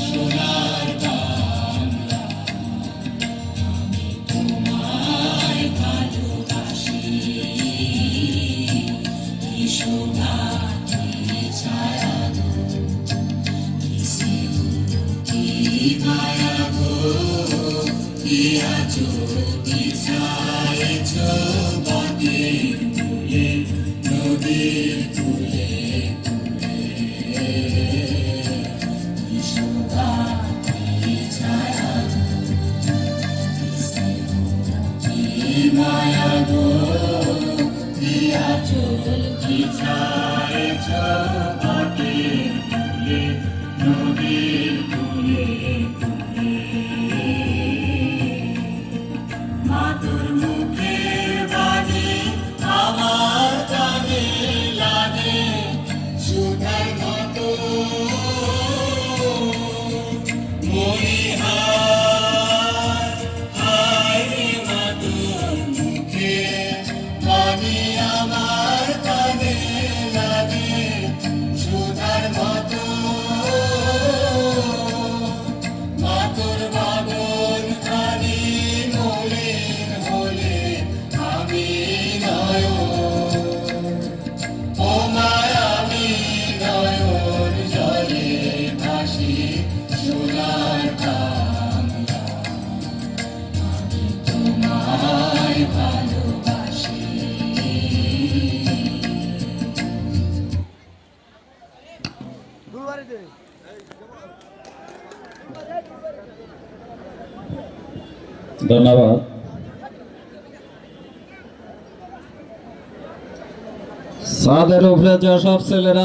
সোনার বাংলা। আমি তোমায় ভালোবাসি, কি শোভা কি ছায়া গো, কি স্নেহ কি মায়া গো, কি আঁচল বিছায়েছ বাটের কূলে, নদীর কূলে কূলে। কি শোভা কি ছায়া গো, কি স্নেহ কি মায়া গো, কি আঁচল বিছায়েছ বাটের কূলে, নদীর কূলে কূলে। মা তোর মুখের বাণী আমার কানে লাগে সুধার মতো, মরিহার হায় রে মা তোর মুখের বাণী আমার কানে লাগে সুধার মতো। মা তোর বাবন খানি মলিন হলে আমি নয়ন, ও মায় আমি নয়ন জলে ভাসি সোনার বাংলা। আমি তোমায় ভালোবাসি। ধন্যবাদ। ছাদের উপরে যেসব ছেলেরা